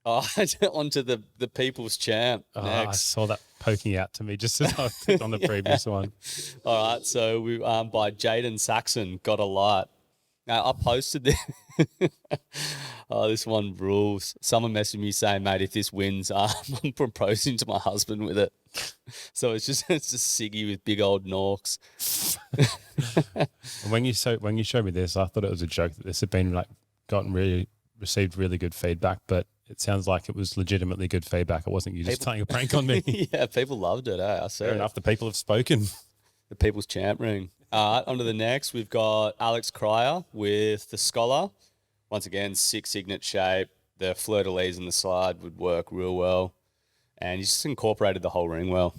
Onto the People's Champ next. I saw that poking out to me just as I clicked on the previous one. All right, so we by Jaden Saxon, Got a Light. Now I posted this. Oh, this one rules. Someone messaged me saying, "Mate, if this wins, I'm proposing to my husband with it." So it's just Siggy with big old norks. And when you showed me this, I thought it was a joke that this had been like received really good feedback, but it sounds like it was legitimately good feedback. It wasn't you just playing a prank on me. Yeah, people loved it. I said fair enough. The people have spoken. The People's Champ ring. All right, on to the next. We've got Alex Cryer with the Scholar. Once again, sick signet shape. The fleur-de-lis and the slide would work real well. And he's just incorporated the whole ring well.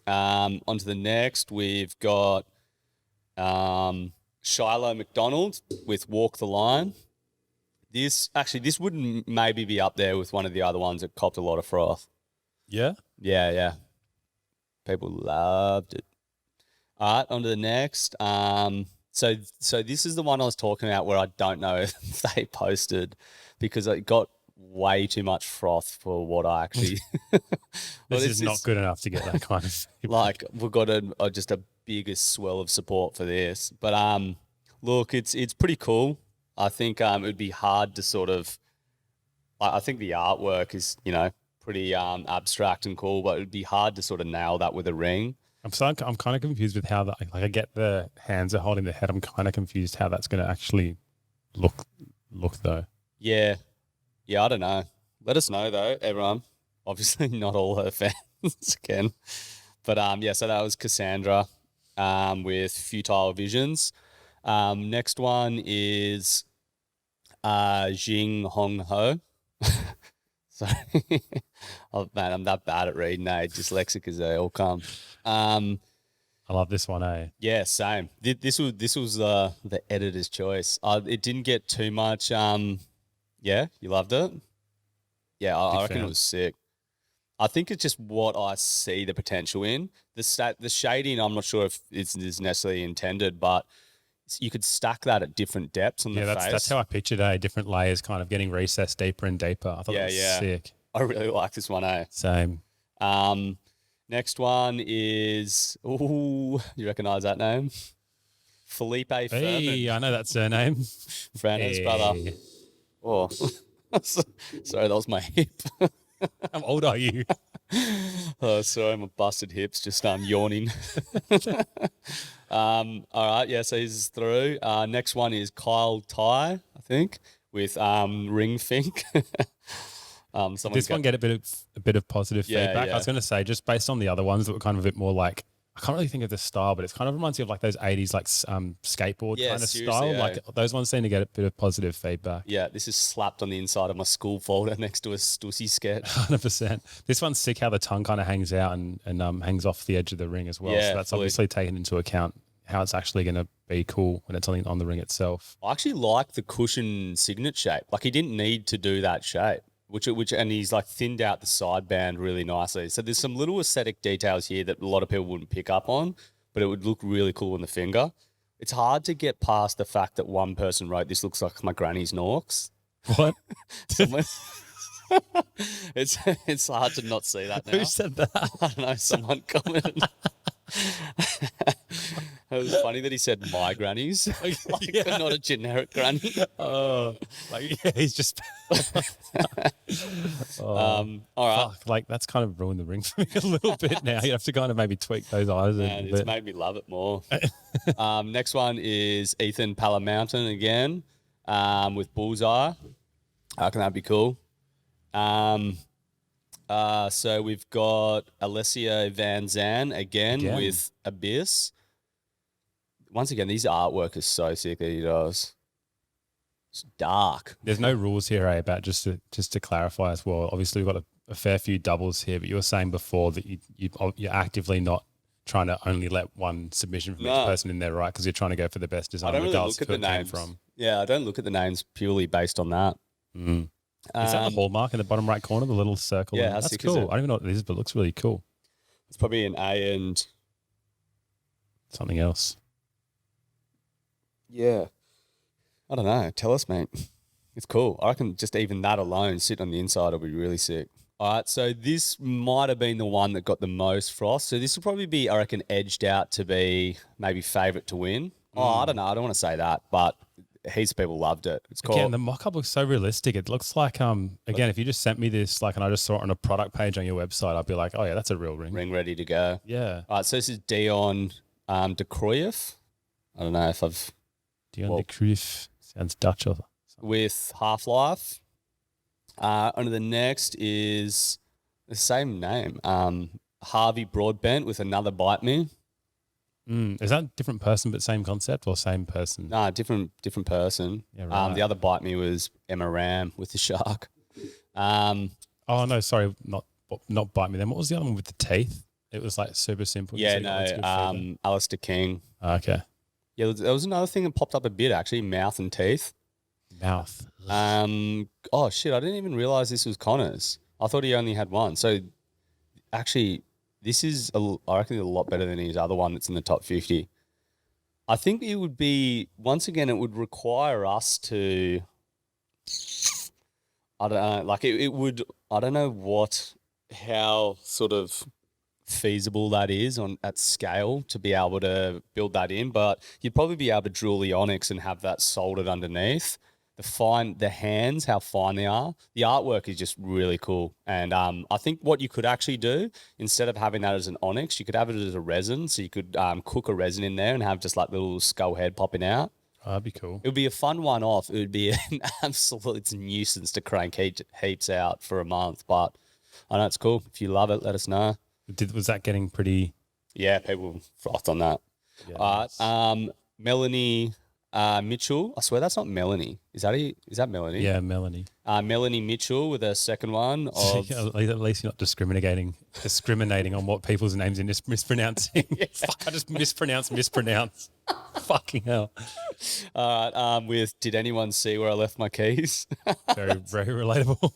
On to the next. We've got Shiloh McDonald with Walk the Line. This would maybe be up there with one of the other ones that copped a lot of froth. Yeah? Yeah. People loved it. All right, on to the next. So this is the one I was talking about where I don't know if they posted because it got way too much froth for what I actually. This is not good enough to get that kind of like we've got just a bigger swell of support for this. But look, it's pretty cool. I think it would be hard to sort of. I think the artwork is pretty abstract and cool, but it would be hard to sort of nail that with a ring. I'm kind of confused with how that. Like I get the hands are holding the head. I'm kind of confused how that's going to actually look though. Yeah, I don't know. Let us know though, everyone. Obviously, not all her fans again, but yeah. So that was Cassandra, with Futile Visions. Next one is Jing Hong Ho. Sorry, oh man, I'm that bad at reading. Dyslexic as they all come. I love this one, eh? Yeah, same. This was the editor's choice. It didn't get too much. Yeah, you loved it. Yeah, I reckon it was sick. I think it's just what I see the potential in. The shading, I'm not sure if it's necessarily intended, but you could stack that at different depths on the face. That's how I pictured it. Different layers kind of getting recessed deeper and deeper. I thought that was sick. I really like this one, eh? Same. Next one is, you recognise that name? Felipe Furman. Hey, I know that surname. Brandon's brother. Oh, sorry, that was my hip. How old are you? Oh, sorry, my busted hips just yawning. All right, yeah, so he's through. Next one is Kyle Ty, I think, with Ring Fink. This one get a bit of positive feedback. Yeah. I was going to say, just based on the other ones that were kind of a bit more like, I can't really think of the style, but it kind of reminds me of like those 80s like skateboard kind of style. Like those ones seem to get a bit of positive feedback. Yeah, this is slapped on the inside of my school folder next to a Stussy sketch. 100%. This one's sick how the tongue kind of hangs out and hangs off the edge of the ring as well. So that's obviously taken into account how it's actually going to be cool when it's on the ring itself. I actually like the cushion signet shape. Like he didn't need to do that shape. And he's like thinned out the side band really nicely. So there's some little aesthetic details here that a lot of people wouldn't pick up on, but it would look really cool on the finger. It's hard to get past the fact that one person wrote, "This looks like my granny's Norks." What? It's hard to not see that now. Who said that? I don't know. Someone commented. It was funny that he said my grannies, but not a generic granny. He's just. All right. Fuck, like that's kind of ruined the ring for me a little bit now. You have to kind of maybe tweak those eyes a little bit. It's made me love it more. Next one is Ethan Palamountain again, with Bullseye. How can that be cool? So we've got Alessio Van Zandt again with Abyss. Once again, these artwork is so sick that he does. It's dark. There's no rules here, about just to clarify as well. Obviously, we've got a fair few doubles here, but you were saying before that you're actively not trying to only let one submission from each person in there, right? Because you're trying to go for the best design. I don't really look at the names. From. Yeah, I don't look at the names purely based on that. Mm. Is that the hallmark in the bottom right corner, the little circle? Yeah, that's cool. I don't even know what it is, but it looks really cool. It's probably an A and something else. Yeah. I don't know. Tell us, mate. It's cool. I reckon just even that alone, sitting on the inside, will be really sick. All right, so this might have been the one that got the most frost. So this will probably be, I reckon, edged out to be maybe favourite to win. Oh, I don't know. I don't want to say that, but heaps of people loved it. It's cool. Again, the mock-up looks so realistic. It looks like, again, if you just sent me this, like, and I just saw it on a product page on your website, I'd be like, oh yeah, that's a real ring. Ring ready to go. Yeah. All right, so this is Dion de Cruyff. I don't know if I've... Dion de Cruyff. Sounds Dutch or something. With Half-Life. Under the next is the same name. Harvey Broadbent with Another Bite Me. Is that a different person but same concept or same person? Nah, different person. Yeah, right. The other Bite Me was Emma Ram with the shark. Oh no, sorry, not Bite Me. Then what was the other one with the teeth? It was like super simple. Yeah, no, Alistair King. Okay. Yeah, there was another thing that popped up a bit actually, mouth and teeth. Mouth. Oh shit, I didn't even realize this was Connor's. I thought he only had one. So actually, this is, I reckon, a lot better than his other one that's in the top 50. I think it would be, once again, it would require us to, I don't know, like it would, I don't know how sort of feasible that is on at scale to be able to build that in, but you'd probably be able to drill the onyx and have that soldered underneath. The hands, how fine they are. The artwork is just really cool. And I think what you could actually do, instead of having that as an onyx, you could have it as a resin. So you could cook a resin in there and have just like little skull head popping out. Oh, that'd be cool. It would be a fun one off. It would be an absolute nuisance to crank heaps out for a month. But I know it's cool. If you love it, let us know. Was that getting pretty? Yeah, people frothed on that. Yeah, nice. Melanie Mitchell. I swear that's not Melanie. Is that Melanie? Yeah, Melanie. Melanie Mitchell with her second one of At least you're not discriminating on what people's names are mispronouncing. Fuck, I just mispronounce. Fucking hell. with Did Anyone See Where I Left My Keys? Very, very relatable.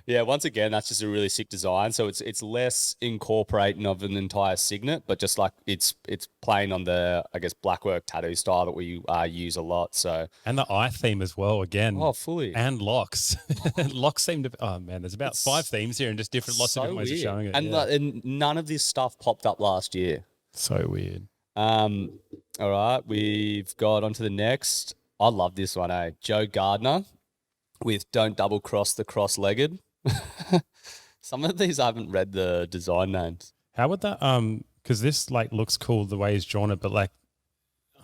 Yeah, once again, that's just a really sick design. So it's less incorporating of an entire signet, but just like it's playing on the, I guess, blackwork tattoo style that we use a lot. So and the eye theme as well. Again, fully, and locks. Locks seem to. Oh man, there's about 5 themes here and just different lots of different ways of showing it. And none of this stuff popped up last year. So weird. All right, we've got on to the next. I love this one, Joe Gardner with Don't Double Cross the Cross-Legged. Some of these I haven't read the design names. How would that because this like looks cool the way he's drawn it, but like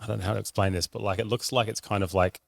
I don't know how to explain this, but like it looks like it's kind of like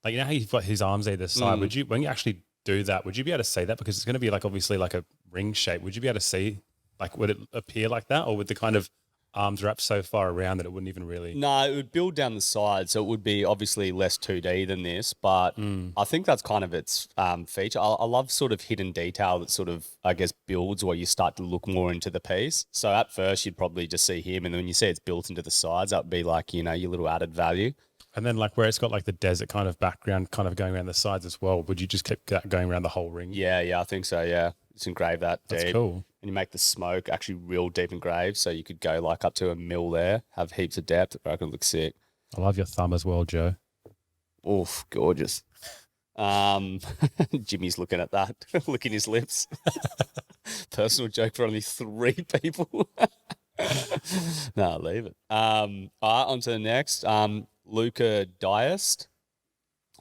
you know how you've got his arms either side. Would you, when you actually do that, would you be able to see that? Because it's going to be like obviously like a ring shape. Would you be able to see, like, would it appear like that, or would the kind of arms wrapped so far around that it wouldn't even really? No, it would build down the side, so it would be obviously less 2D than this, but I think that's kind of its feature. I love sort of hidden detail that sort of, I guess, builds where you start to look more into the piece. So at first you'd probably just see him, and then when you see it's built into the sides, that would be like, you know, your little added value. And then like where it's got like the desert kind of background kind of going around the sides as well, would you just keep that going around the whole ring? Yeah, I think so, yeah. Just engrave that deep. That's cool. And you make the smoke actually real deep engraved, so you could go like up to a mil there, have heaps of depth. I reckon it looks sick. I love your thumb as well, Joe. Oof, gorgeous. Jimmy's looking at that, licking his lips. Personal joke for only 3 people. No, leave it. All right, on to the next. Luca Diast.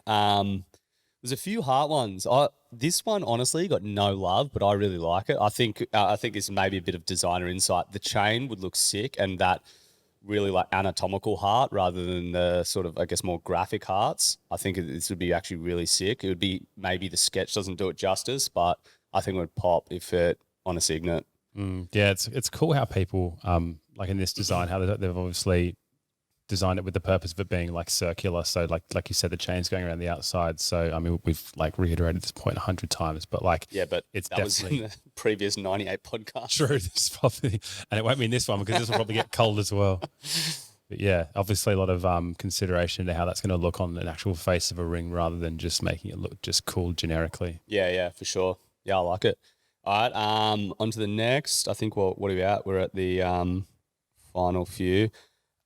There's a few heart ones. This one honestly got no love, but I really like it. I think this may be a bit of designer insight. The chain would look sick, and that really like anatomical heart rather than the sort of, I guess, more graphic hearts. I think this would be actually really sick. It would be, maybe the sketch doesn't do it justice, but I think it would pop if it on a signet. Yeah, it's cool how people like in this design, how they've obviously designed it with the purpose of it being like circular. So like you said, the chain's going around the outside. So I mean, we've like reiterated this point 100 times, but like, yeah, but it's that was in the previous 98 podcast. True, this is probably, and it won't be in this one because this will probably get cold as well. But yeah, obviously a lot of consideration to how that's going to look on an actual face of a ring rather than just making it look just cool generically. Yeah, for sure. Yeah, I like it. All right, on to the next. I think what are we at? We're at the final few.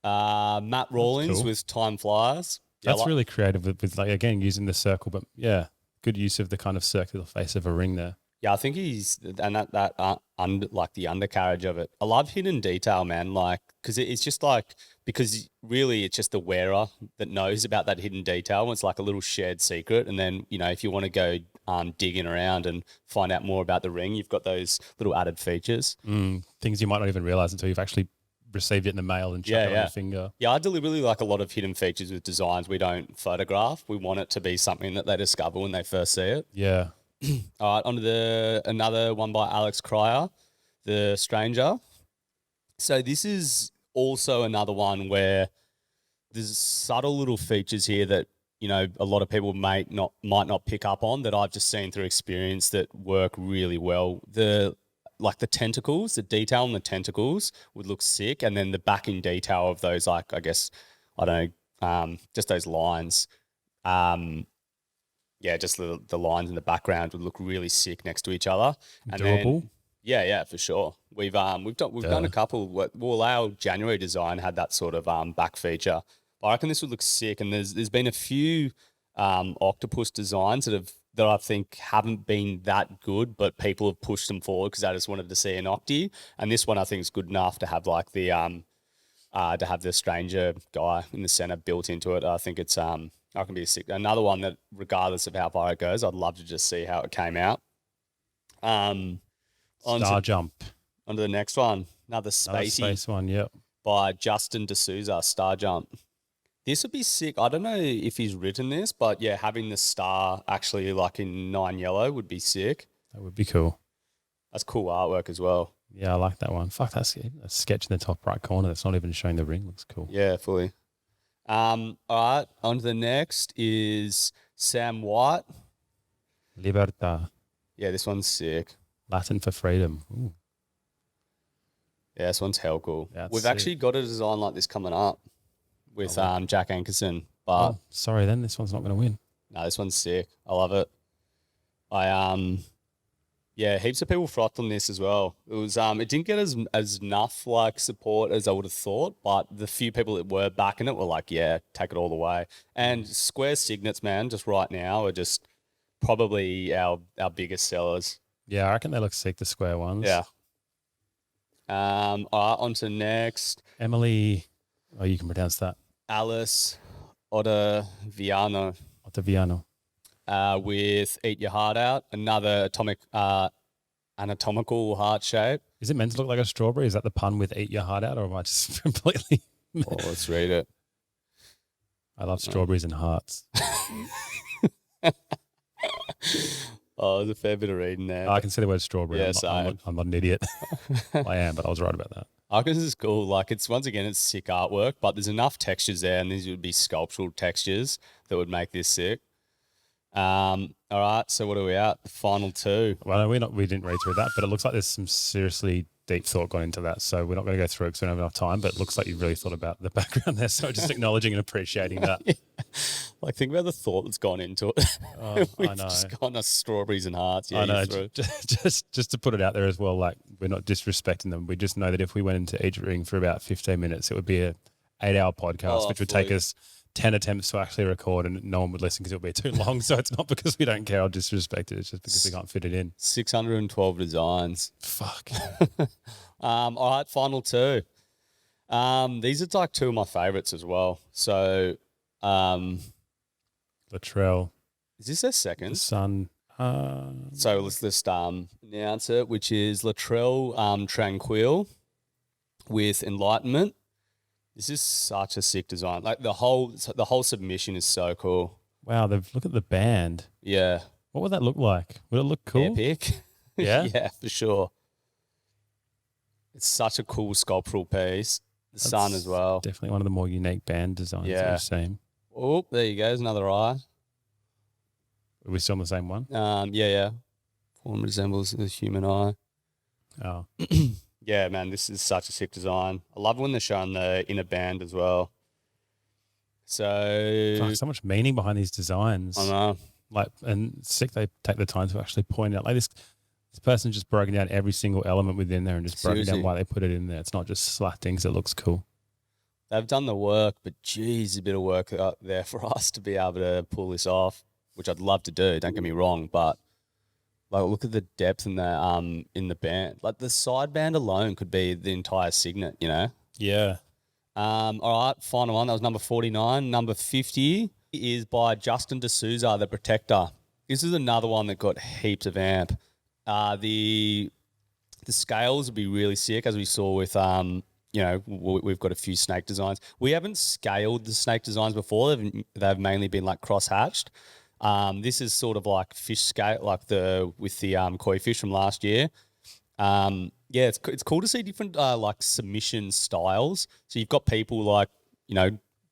Matt Rawlings cool. with Time Flies. Yeah, that's really creative with like, again, using the circle, but yeah, good use of the kind of circular face of a ring there. Yeah, I think and like the undercarriage of it. I love hidden detail, man. Like, because it's just like, because really it's just the wearer that knows about that hidden detail. It's like a little shared secret. And then, you know, if you want to go digging around and find out more about the ring, you've got those little added features. Things you might not even realize until you've actually received it in the mail and chuck it on your finger. Yeah, I deliberately like a lot of hidden features with designs we don't photograph. We want it to be something that they discover when they first see it. Yeah. All right, on to another one by Alex Cryer, The Stranger. So this is also another one where there's subtle little features here that, you know, a lot of people might not pick up on, that I've just seen through experience that work really well. The tentacles, the detail on the tentacles would look sick, and then the backing detail of those, like, I guess, I don't know, just those lines. Yeah, just the lines in the background would look really sick next to each other. And Doable. Then, yeah, for sure. We've done a couple. Well, our January design had that sort of back feature. But I reckon this would look sick. And there's been a few octopus designs that have that I think haven't been that good, but people have pushed them forward because I just wanted to see an Octi. And this one I think is good enough to have like the to have the stranger guy in the center built into it. I think it's I can be another one that regardless of how far it goes, I'd love to just see how it came out. Star Jump. On to the next one. Another space one, yep. By Justin D'Souza, Star Jump. This would be sick. I don't know if he's written this, but yeah, having the star actually like in 9 yellow would be sick. That would be cool. That's cool artwork as well. Yeah, I like that one. Fuck, that's a sketch in the top right corner that's not even showing the ring. Looks cool. Yeah, fully. All right, on to the next is Sam White. Libertad. Yeah, this one's sick. Latin for freedom. Ooh. Yeah, this one's hell cool. We've sick. actually got a design like this coming up with Jack Ankerson. But sorry, then this one's not going to win. No, this one's sick. I love it. Yeah, heaps of people frothed on this as well. It was it didn't get as enough like support as I would have thought, but the few people that were backing it were like, yeah, take it all the way. And Square Signets, man, just right now are just probably our biggest sellers. Yeah, I reckon they look sick, the square ones. Yeah. All right, on to next. Emily, you can pronounce that. Alice Ottaviano. With Eat Your Heart Out, another anatomical heart shape. Is it meant to look like a strawberry? Is that the pun with Eat Your Heart Out, or am I just completely... Oh, let's read it. I love strawberries and hearts. Oh, there's a fair bit of reading there. I can see the word strawberry. Yeah, I'm not an idiot. I am, but I was right about that. I think this is cool. Like, it's once again, it's sick artwork, but there's enough textures there, and these would be sculptural textures that would make this sick. All right, so what are we at? The final two. Well, we didn't read through that, but it looks like there's some seriously deep thought gone into that. So we're not going to go through it because we don't have enough time, but it looks like you've really thought about the background there. So just acknowledging and appreciating that. Yeah. Like, think about the thought that's gone into it. We've I know. Just gone to strawberries and hearts. Yeah, I know. Just to put it out there as well, like, we're not disrespecting them. We just know that if we went into each ring for about 15 minutes, it would be a 8-hour podcast, which would take us 10 attempts to actually record, and no one would listen because it would be too long. So it's not because we don't care or disrespect it. It's just because we can't fit it in. 612 designs. Fuck. All right, final two. These are like two of my favorites as well. So, Latrell. Is this their second? The Sun. So let's just announce it, which is Latrell Tranquil with Enlightenment. This is such a sick design. Like the whole submission is so cool. Wow, look at the band. Yeah. What would that look like? Would it look cool? Epic. Yeah? Yeah, for sure. It's such a cool sculptural piece. The sun as well. Definitely one of the more unique band designs that we've seen. Oh, there you go. There's another eye. Are we still on the same one? Yeah. Form resembles the human eye. Oh. Yeah, man, this is such a sick design. I love when they're showing the inner band as well. So much meaning behind these designs. I know. Like, and sick they take the time to actually point out. Like this person just broken down every single element within there and just broken down why they put it in there. It's not just slatting because it looks cool. They've done the work, but geez, a bit of work out there for us to be able to pull this off, which I'd love to do. Don't get me wrong, but like, look at the depth in the band. Like the side band alone could be the entire signet, you know? Yeah. All right, final one. That was number 49. Number 50 is by Justin D'Souza, the Protector. This is another one that got heaps of amp. The scales would be really sick, as we saw with we've got a few snake designs. We haven't scaled the snake designs before. They've mainly been like cross hatched. This is sort of like fish scale, like with the koi fish from last year. It's cool to see different like submission styles. So you've got people like,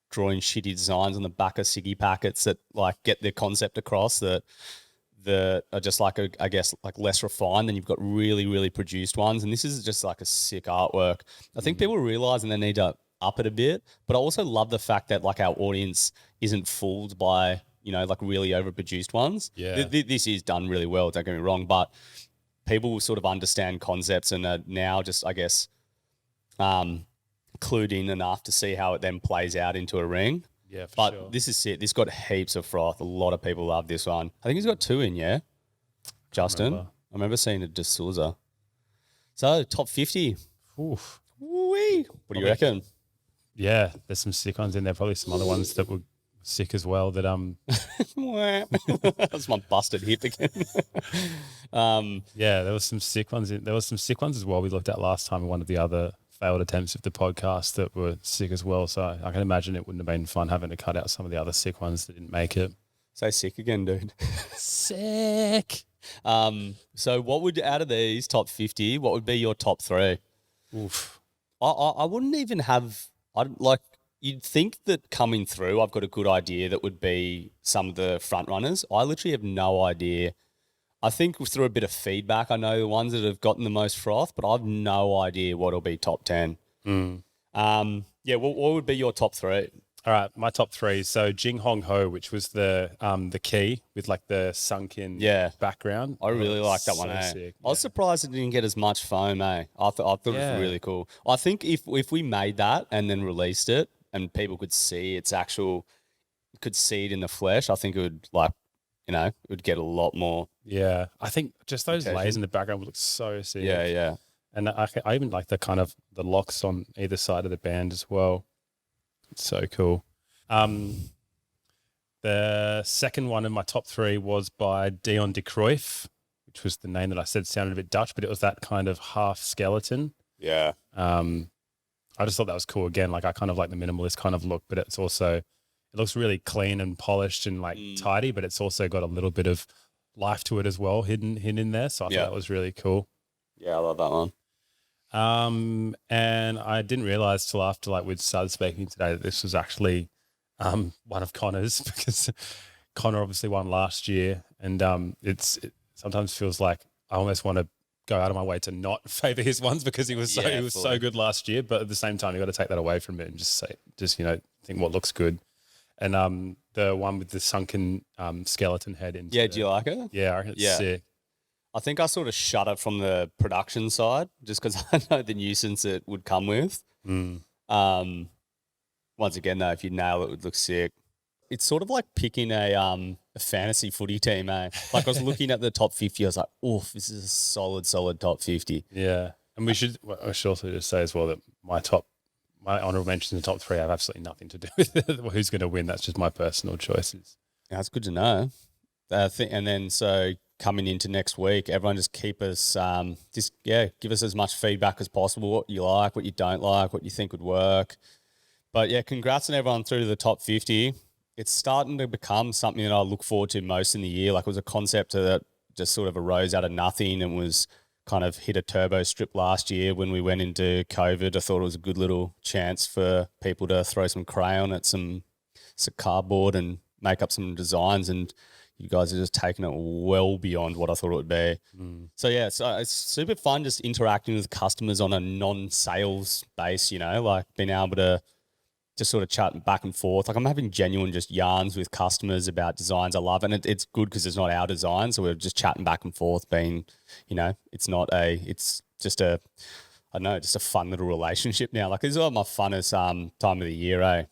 drawing shitty designs on the back of ciggy packets that like get their concept across that are just like I guess like less refined. Then you've got really, really produced ones. And this is just like a sick artwork. I think people are realizing they need to up it a bit, but I also love the fact that like our audience isn't fooled by, like really overproduced ones. Yeah. This is done really well, don't get me wrong, but people will sort of understand concepts and are now just, I guess, clued in enough to see how it then plays out into a ring. Yeah, for But sure. this is it. This got heaps of froth. A lot of people love this one. I think he's got 2 in, yeah? Justin? remember. I remember seeing a De Souza. So, top 50. Oof. Woo-wee. What do you reckon? Yeah, there's some sick ones in there. Probably some other ones that were sick as well. That That's my busted hip again. yeah, there was some sick ones. There was some sick ones as well. We looked at last time in one of the other failed attempts of the podcast that were sick as well. So I can imagine it wouldn't have been fun having to cut out some of the other sick ones that didn't make it. Say sick again, dude. Sick. So what would, out of these top 50, what would be your top 3? Oof. I wouldn't even have, you'd think that coming through, I've got a good idea that would be some of the front runners. I literally have no idea. I think through a bit of feedback, I know the ones that have gotten the most froth, but I've no idea what'll be top 10. Yeah, what would be your top 3? All right, my top 3. So Jing Hong Ho, which was the key with like the sunken background. I really like that one. Sick. I was surprised it didn't get as much foam. I thought it was really cool. I think if we made that and then released it and people could see it in the flesh, I think it would it would get a lot more. Yeah, I think just those layers in the background would look so sick. Yeah. And I even like the kind of the locks on either side of the band as well. It's so cool. The second one in my top 3 was by Dion de Cruyff, which was the name that I said sounded a bit Dutch, but it was that kind of half skeleton. Yeah. I just thought that was cool. Again, like I kind of like the minimalist kind of look, but it looks really clean and polished and like tidy, but it's also got a little bit of life to it as well, hidden in there. So I thought that was really cool. Yeah, I love that one. And I didn't realize till after we'd started speaking today that this was actually one of Connor's, because Connor obviously won last year, and it sometimes feels like I almost want to go out of my way to not favor his ones because he was so good last year, but at the same time you got to take that away from it and just think what looks good. And the one with the sunken skeleton head in. Yeah, do you like it? Yeah, I reckon it's sick. I think I sort of shut it from the production side just because I know the nuisance it would come with. Once again, though, if you nail it, it would look sick. It's sort of like picking a fantasy footy team, eh? Like I was looking at the top 50, I was like, oof, this is a solid top 50. Yeah. And I should also just say as well that my honorable mentions in the top 3 have absolutely nothing to do with who's going to win. That's just my personal choices. Yeah, that's good to know. And then so coming into next week, everyone just keep us, give us as much feedback as possible, what you like, what you don't like, what you think would work. But yeah, congrats on everyone through to the top 50. It's starting to become something that I look forward to most in the year. Like it was a concept that just sort of arose out of nothing and was kind of hit a turbo strip last year when we went into COVID. I thought it was a good little chance for people to throw some crayon at some cardboard and make up some designs, and you guys are just taking it well beyond what I thought it would be. So yeah, it's super fun just interacting with customers on a non-sales base, like being able to just sort of chat back and forth. Like I'm having genuine just yarns with customers about designs I love, and it's good because it's not our design, so we're just chatting back and forth. Being, it's just a fun little relationship now. Like this is my funnest time of the year, eh?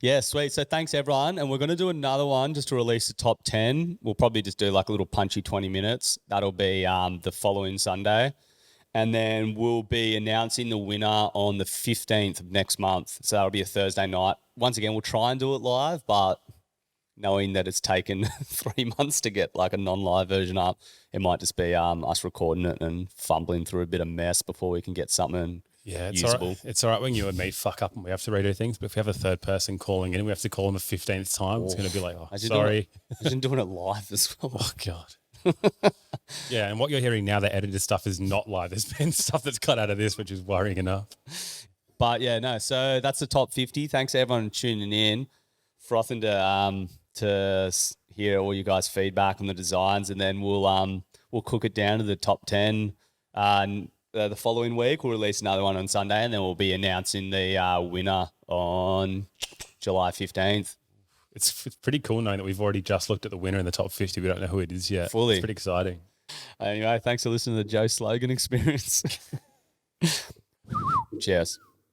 Yeah, sweet. So thanks everyone, and we're going to do another one just to release the top 10. We'll probably just do like a little punchy 20 minutes. That'll be the following Sunday. And then we'll be announcing the winner on the 15th of next month. So that'll be a Thursday night. Once again, we'll try and do it live, but knowing that it's taken 3 months to get like a non-live version up, it might just be us recording it and fumbling through a bit of mess before we can get something usable. It's all right when you and me fuck up and we have to redo things, but if we have a third person calling in, we have to call them a 15th time. It's going to be like, sorry. Imagine doing it live as well. Oh, God. Yeah, and what you're hearing now, the edited stuff is not live. There's been stuff that's cut out of this, which is worrying enough. But yeah, no. So that's the top 50. Thanks to everyone tuning in, frothing to hear all you guys' feedback on the designs, and then we'll cook it down to the top 10. The following week, we'll release another one on Sunday, and then we'll be announcing the winner on July 15th. It's pretty cool knowing that we've already just looked at the winner in the top 50. We don't know who it is yet. Fully. It's pretty exciting. Anyway, thanks for listening to the Joe Slogan Experience. Cheers.